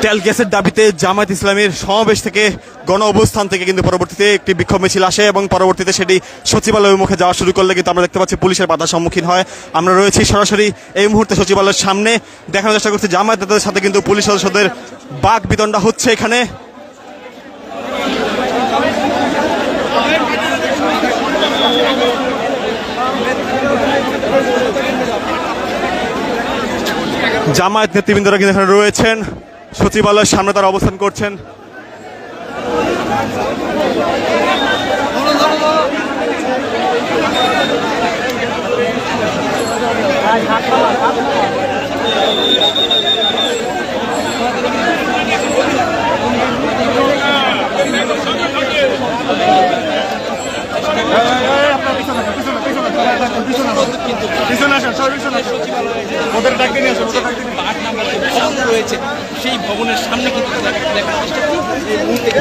তেল গ্যাসের দাবিতে জামায়াত ইসলামীর সমাবেশ থেকে গণ অবস্থান থেকে কিন্তু পরবর্তীতে একটি বিক্ষোভ মিছিল আসে এবং পরবর্তীতে সেটি সচিবালয়ের মুখে যাওয়া শুরু করলে কিন্তু আমরা দেখতে পাচ্ছি পুলিশের বাধার সম্মুখীন হয়। আমরা রয়েছি সরাসরি এই মুহূর্তে সচিবালয়ের সামনে, দেখানোর চেষ্টা করছি জামায়াতের সাথে কিন্তু পুলিশ সদস্যদের বাক বিতণ্ডা হচ্ছে এখানে। জামায়াত নেতৃবৃন্দরা কিন্তু এখানে রয়েছেন, সচিবালয়ের সামনে তারা অবস্থান করছেন।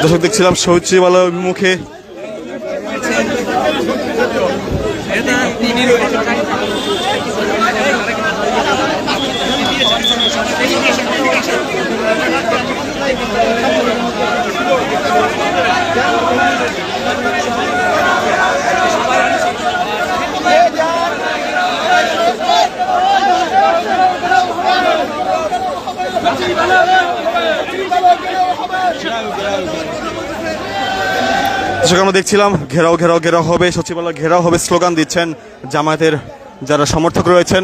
দর্শক দেখছিলাম সচিবালয় মুখে আমরা দেখছিলাম ঘেরাও ঘেরাও ঘেরাও হবে, সচিবালয় ঘেরাও হবে স্লোগান দিচ্ছেন জামায়াতের যারা সমর্থক রয়েছেন।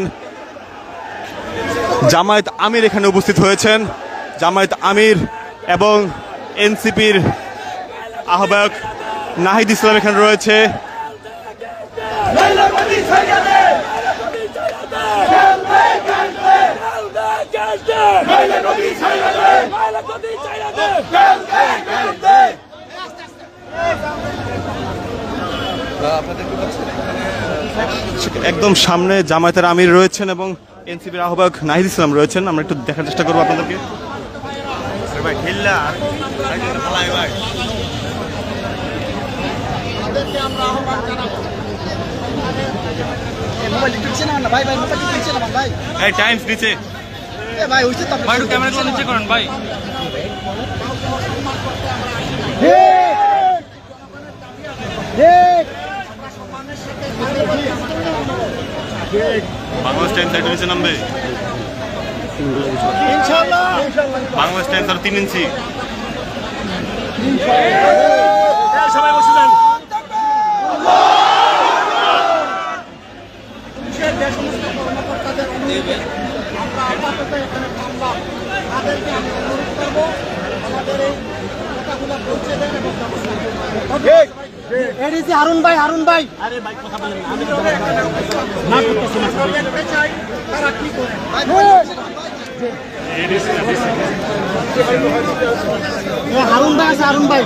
জামায়াত আমির এখানে উপস্থিত হয়েছেন, জামায়াত আমির এবং এনসিপির আহ্বায়ক নাহিদ ইসলাম এখানে রয়েছে। একদম সামনে জামায়াতের আমির রয়েছেন এবং এনসিপির আহ্বায়ক নাহিদ ইসলাম রয়েছেন। আমরা একটু দেখার চেষ্টা করবো আপনাদেরকে। বাংলাদেশ টাইমস সাইড নিচে নামবে, বাংলাদেশ টাইমস আর 3 ইঞ্চি। সবাই বসে যান। হারুন ভাই, হারুন ভাই, আরে ভাই কথা বলেন, আমি হারুন ভাই আছে, হারুন ভাই।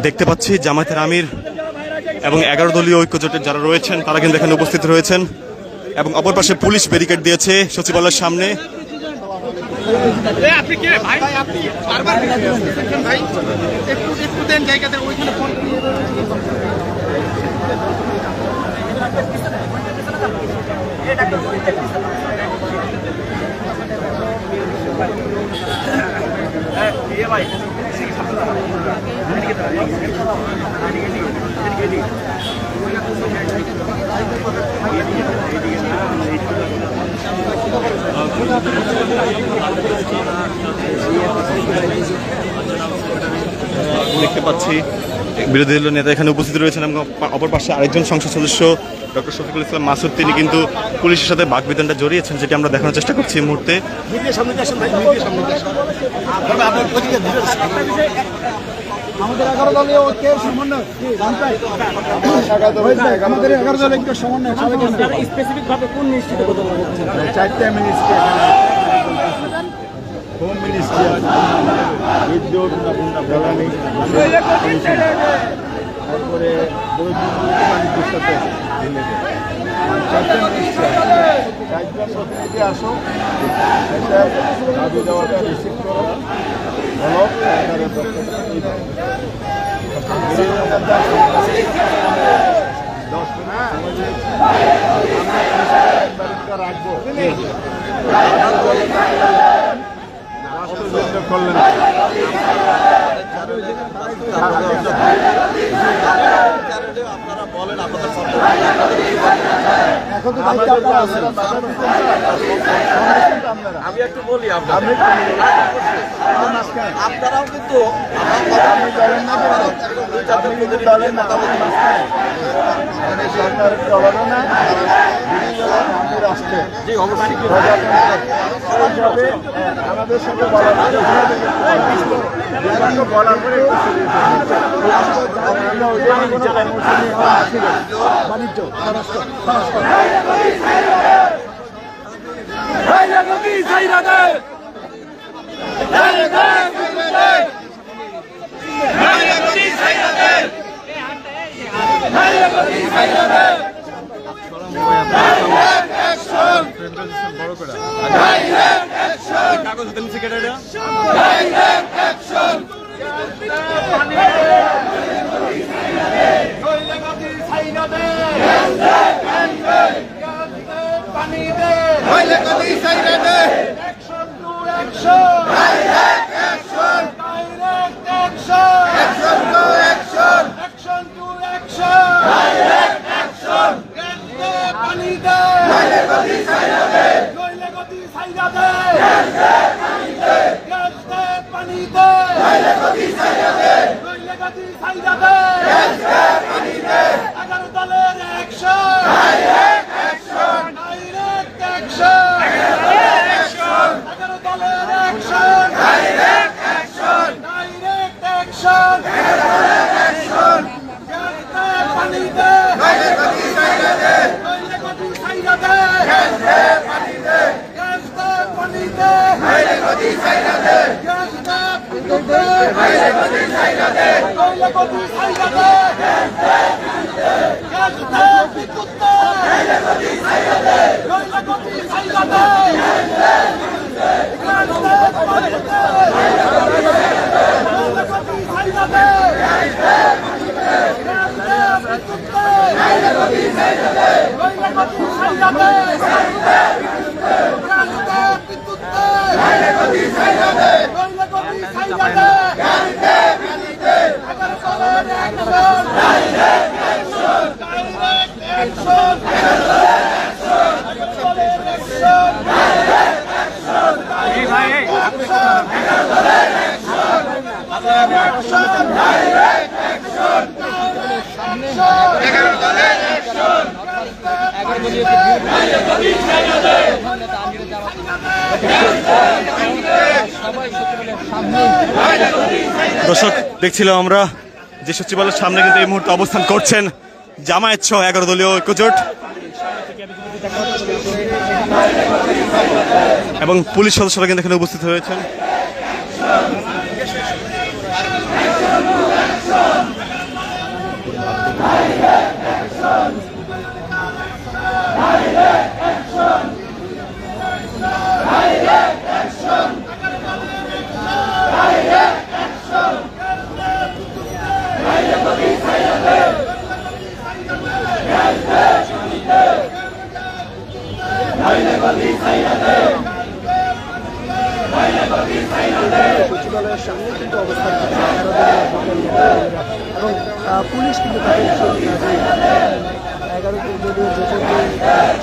দেখতে পাচ্ছি জামায়াতের আমির এবং 11 দলীয় ঐক্যজোটের যারা রয়েছেন তারা কিন্তু এখানে উপস্থিত রয়েছেন এবং অপর পাশে পুলিশ ব্যারিকেড দিয়েছে সচিবালয়ের সামনে। দেখতে পাচ্ছি বিরোধী দলীয় নেতা এখানে উপস্থিত রয়েছেন এবং অপর পাশে আরেকজন সংসদ সদস্য ডক্টর শফিকুল ইসলাম মাসুদ, তিনি কিন্তু পুলিশের সাথে বাকবিতণ্ডা জড়িয়েছেন, যেটি আমরা দেখানোর চেষ্টা করছি এই মুহূর্তে। আমাদের 11 দলীয় ঐক্যের সমন্বয়, আমাদের 11 দলীয় ঐক্যের সমন্বয় স্পেসিফিক ভাবে কোন নিশ্চিত করতে 4টা মিনিস্ট্রি হোম মিনিস্ট্রি আছে, বিদ্যুৎ জ্বালানি, তারপরে বাণিজ্যের সাথে আছে, চারটা মিনিস্ট্রি আছে। চারজন প্রতিনিধি আসো, এটা দাবি দেওয়াটা রিসিভ করো, বলো সরকারের পক্ষে রাখবো রাষ্ট্রযুদ্ধ করলেন। এখন তো দায়িত্ব আপনার আছে। আমি একটু বলি আপনারাও কিন্তু সরকারের চলবে না, রাষ্ট্রে জি অবশ্যই আমাদের সাথে বলার পরে বাণিজ্য কাগজ হাতে নিচে কেটে দেয়া দর্শক দেখছিলাম আমরা যে সচিবালয়ের সামনে কিন্তু এই মুহূর্তে অবস্থান করছেন জামায়াত সহ 11 দলীয় ঐক্যজোট এবং পুলিশ সদস্যরা কিন্তু এখানে উপস্থিত হয়েছেন। সচিবালয়ের সামনে কিন্তু অবস্থান করছে এবং পুলিশ কিন্তু তাদের 11 দলীয় জোটের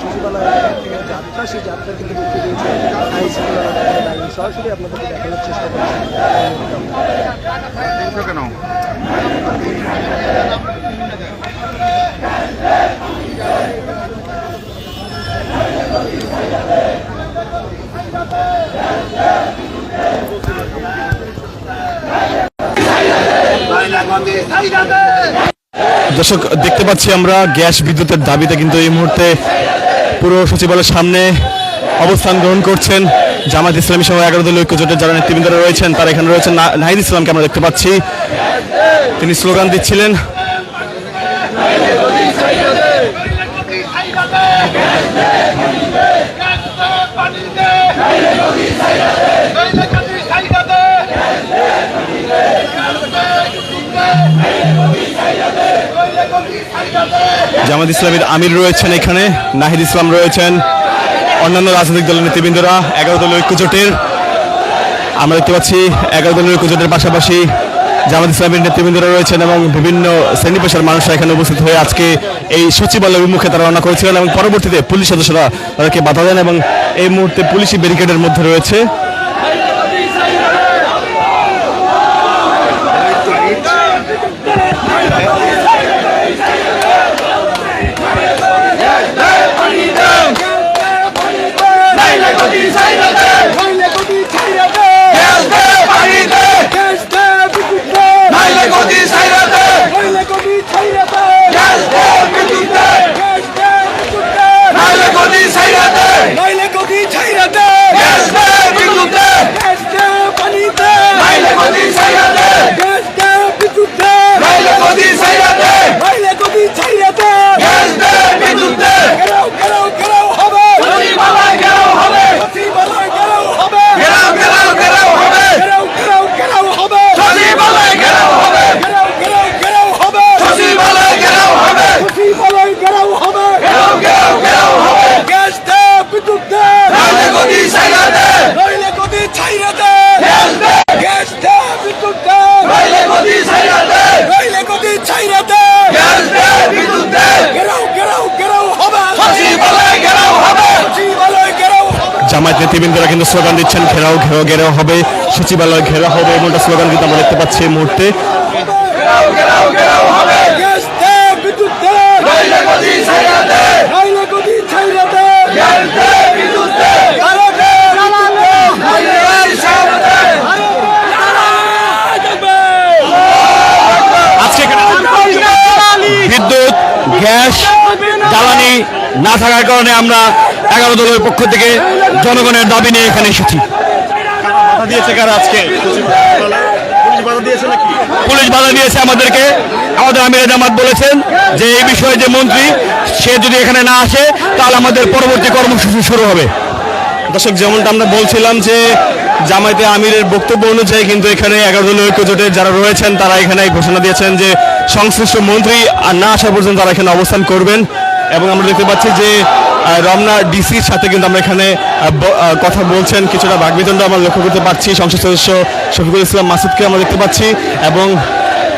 সচিবালয়ের যাত্রা সেই যাত্রা কিন্তু দেখতে দিয়েছে আইন শৃঙ্খলা বাহিনী। সরাসরি আপনাদেরকে দেখানোর চেষ্টা করছি। দর্শক দেখতে পাচ্ছি আমরা গ্যাস বিদ্যুতের দাবিতে কিন্তু এই মুহূর্তে পুরো সচিবালয়ের সামনে অবস্থান গ্রহণ করছেন জামাত ইসলামী সহ 11 দলীয় ঐক্যজোটের যারা নেতৃবৃন্দরা রয়েছেন তারা এখানে রয়েছেন। নাহিদ ইসলামকে আমরা দেখতে পাচ্ছি, তিনি স্লোগান দিচ্ছিলেন। জামাত ইসলামীর আমির রয়েছেন এখানে, নাহিদ ইসলাম রয়েছেন, অন্যান্য রাজনৈতিক দলের নেতৃবৃন্দরা 11 দলীয় ঐক্যজোটের। আমরা দেখতে পাচ্ছি 11 দলীয় ঐক্যজোটের পাশাপাশি জামাত ইসলামীর নেতৃবৃন্দরা রয়েছেন এবং বিভিন্ন শ্রেণী পেশার মানুষরা এখানে উপস্থিত হয়ে আজকে এই সচিবালয় অভিমুখে তারা রওনা করেছিলেন এবং পরবর্তীতে পুলিশ সদস্যরা তাদেরকে বাধা দেন এবং এই মুহূর্তে পুলিশি ব্যারিকেডের মধ্যে রয়েছে। জামায়াত নেতৃবৃন্দরা কিন্তু স্লোগান দিচ্ছেন, ঘেরাও ঘেরাও ঘেরাও হবে, সচিবালয় ঘেরা হবে, এমনটা স্লোগান কিন্তু আমরা দেখতে পাচ্ছি এই মুহূর্তে। বিদ্যুৎ, গ্যাস, জ্বালানি না থাকার কারণে আমরা 11 দলের পক্ষ থেকে জনগণের দাবি নিয়ে এখানে এসেছি। পুলিশ বাধা দিয়েছে আমাদেরকে। আমাদের আমির জামাত বলেছেন যে এই বিষয়ে যে মন্ত্রী সে যদি এখানে না আসে তাহলে আমাদের পরবর্তী কর্মসূচি শুরু হবে। দর্শক, যেমনটা আমরা বলছিলাম যে জামায়াতে আমিরের বক্তব্য অনুযায়ী কিন্তু এখানে 11 দলীয় ঐক্যজোটের যারা রয়েছেন তারা এখানে ঘোষণা দিয়েছেন যে সংশ্লিষ্ট মন্ত্রী আর না আসা পর্যন্ত তারা এখানে অবস্থান করবেন। এবং আমরা দেখতে পাচ্ছি যে রমনা ডিসির সাথে কিন্তু আমরা এখানে কথা বলছেন, কিছুটা বাকবিতণ্ড আমরা লক্ষ্য করতে পারছি। সংসদ সদস্য শফিকুল ইসলাম মাসুদকে আমরা দেখতে পাচ্ছি এবং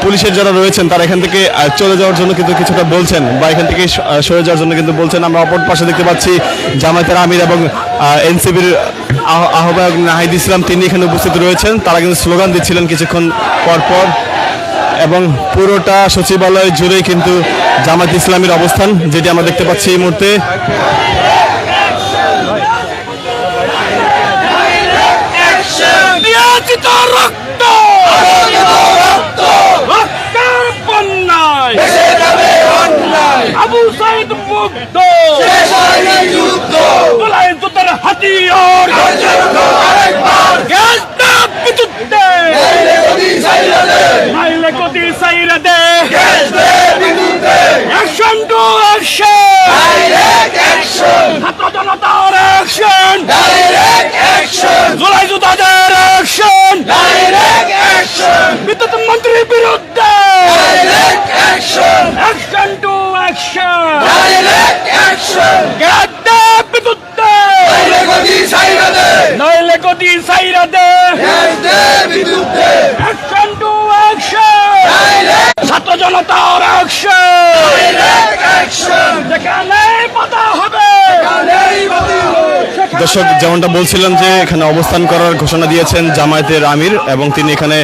পুলিশের যারা রয়েছেন তারা এখান থেকে চলে যাওয়ার জন্য কিন্তু কিছুটা বলছেন বা এখান থেকে সরে যাওয়ার জন্য কিন্তু বলছেন। আমরা অপর পাশে দেখতে পাচ্ছি জামায়াতের আমির এবং এনসিপির আহ্বায়ক নাহিদ ইসলাম, তিনি এখানে উপস্থিত রয়েছেন। তারা কিন্তু স্লোগান দিচ্ছিলেন কিছুক্ষণ পর পর এবং পুরোটা সচিবালয় জুড়েই কিন্তু জামায়াত ইসলামীর অবস্থান, যেটি আমরা দেখতে পাচ্ছি এই মুহূর্তে। আবু সাইদ মুগ্ধ, হাতিয়ার নাইলে গতি সাইরা দে, অ্যাকশন টু অ্যাকশন, ছাত্র জনতার অ্যাকশন, জুলাই যোদ্ধাদের অ্যাকশন, বিদ্যুৎ মন্ত্রীর বিরুদ্ধে অ্যাকশন টু অ্যাকশন, বিদ্যুৎ নাইলে গতি সাইরা দে, অ্যাকশন টু অ্যাকশন, ছাত্র জনতার অ্যাকশন, যেখানে বাধা হবে। দর্শক, যেমনটা বলছিলাম যে এখানে অবস্থান করার ঘোষণা দিয়েছেন জামায়াতের আমির এবং তিনি এখানে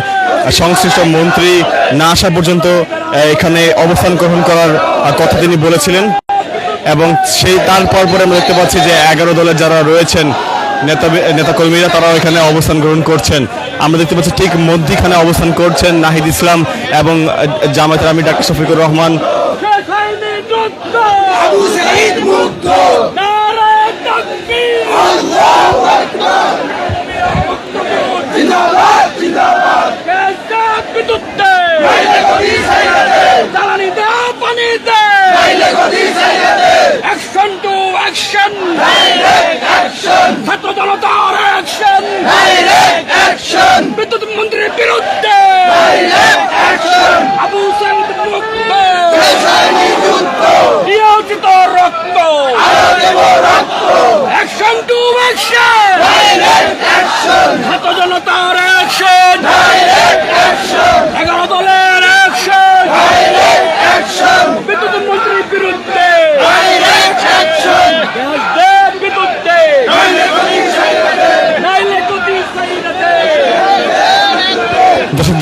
সংশ্লিষ্ট মন্ত্রী না আসা পর্যন্ত এখানে অবস্থান গ্রহণ করার কথা তিনি বলেছিলেন। এবং সেই তারপর পরে আমরা দেখতে পাচ্ছি যে 11 দলের যারা রয়েছেন নেতাকর্মীরা তারাও এখানে অবস্থান গ্রহণ করছেন। আমরা দেখতে পাচ্ছি ঠিক মধ্যখানে অবস্থান করছেন নাহিদ ইসলাম এবং জামায়াতের আমির ডাক্তার শফিকুর রহমান। আবু সাইদ মুগ্ধ, নারে তাকবীর, আল্লাহু আকবার।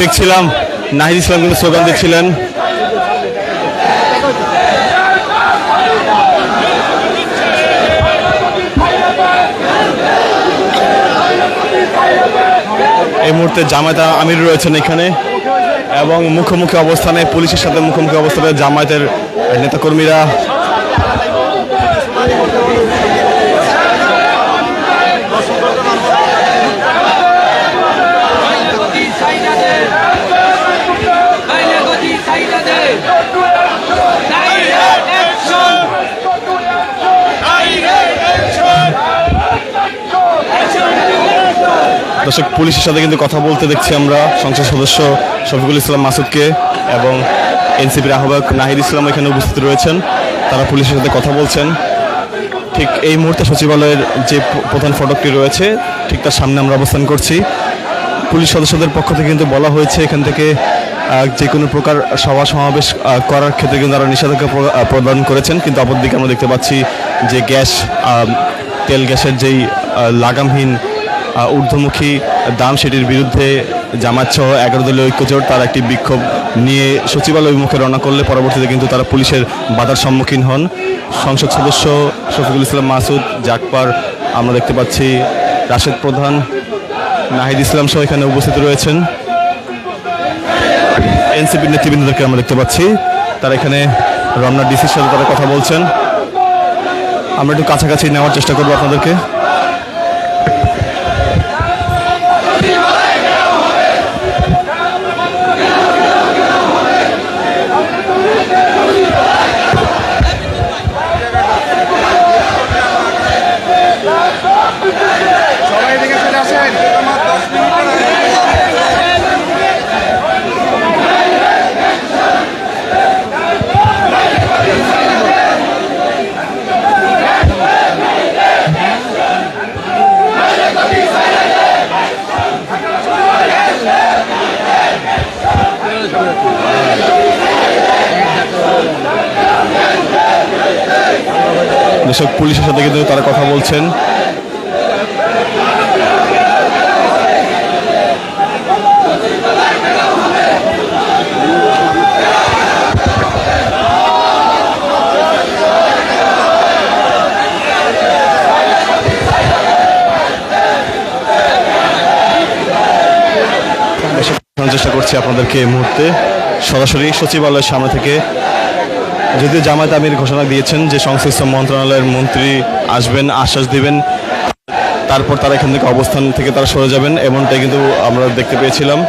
দেখছিলাম নাহিদ ইসলাম কিন্তু স্লোগান দিচ্ছিলেন। এই মুহূর্তে জামায়াত আমির রয়েছেন এখানে এবং মুখোমুখি অবস্থানে পুলিশের সাথে মুখোমুখি অবস্থানে জামায়াতের নেতাকর্মীরা। দর্শক, পুলিশের সাথে কিন্তু কথা বলতে দেখছি আমরা সংসদ সদস্য শফিকুল ইসলাম মাসুদকে এবং এনসিপির আহ্বায়ক নাহিদ ইসলাম এখানে উপস্থিত রয়েছেন। তারা পুলিশের সাথে কথা বলছেন। ঠিক এই মুহূর্তে সচিবালয়ের যে প্রধান ফটকটি রয়েছে ঠিক তার সামনে আমরা অবস্থান করছি। পুলিশ সদস্যদের পক্ষ থেকে কিন্তু বলা হয়েছে এখান থেকে যে কোনো প্রকার সভা সমাবেশ করার ক্ষেত্রে কিন্তু তারা নিষেধাজ্ঞা প্রদান করেছেন। কিন্তু অপরদিকে আমরা দেখতে পাচ্ছি যে তেল গ্যাসের যেই লাগামহীন ঊর্ধ্বমুখী দাম সেটির বিরুদ্ধে জামায়াত সহ 11 দলীয় ঐক্যজোট তার একটি বিক্ষোভ নিয়ে সচিবালয় অভিমুখে রওনা করলে পরবর্তীতে কিন্তু তারা পুলিশের বাধার সম্মুখীন হন। সংসদ সদস্য শফিকুল ইসলাম মাসুদ, জাকপার, আমরা দেখতে পাচ্ছি রাশেদ প্রধান, নাহিদ ইসলাম সহ এখানে উপস্থিত রয়েছেন। এনসিপির নেতৃবৃন্দদেরকে আমরা দেখতে পাচ্ছি তারা এখানে রমনা ডিসির সাথে তারা কথা বলছেন। আমরা একটু কাছাকাছি নেওয়ার চেষ্টা করবো আপনাদেরকে। দর্শক, পুলিশের সাথে কিন্তু তারা কথা বলছেন। চেষ্টা করছি আপনাদেরকে এই মুহূর্তে সরাসরি সচিবালয়ের সামনে থেকে। যদিও জামায়াত আমির ঘোষণা দিয়েছেন যে সংশ্লিষ্ট মন্ত্রণালয়ের মন্ত্রী আসবেন, আশ্বাস দিবেন, তারপর তারা এখান থেকে অবস্থান থেকে তারা সরে যাবেন, এমনটাই কিন্তু আমরা দেখতে পেয়েছিলাম।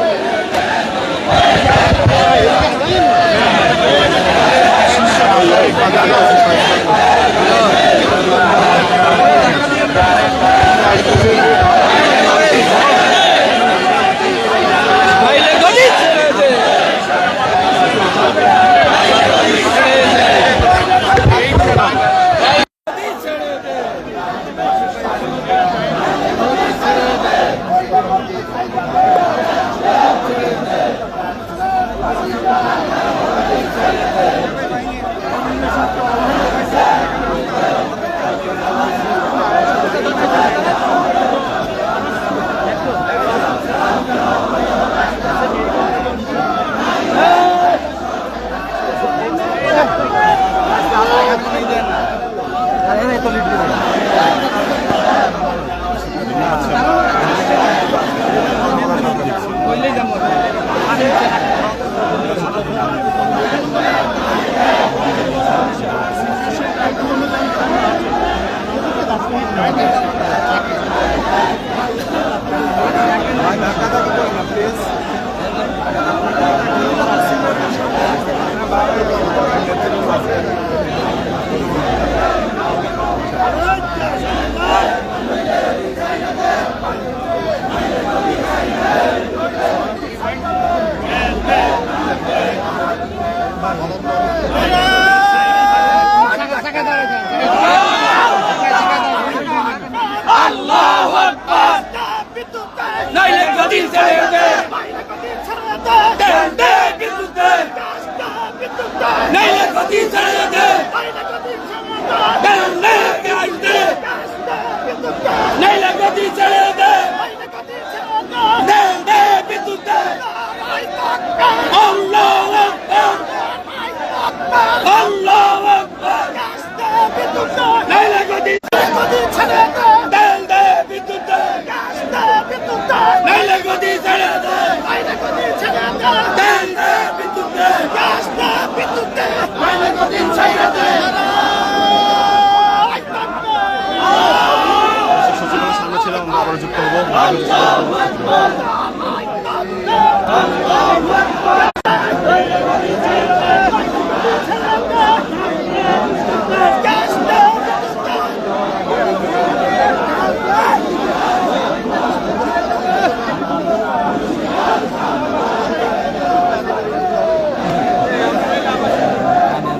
আল্লাহু আকবার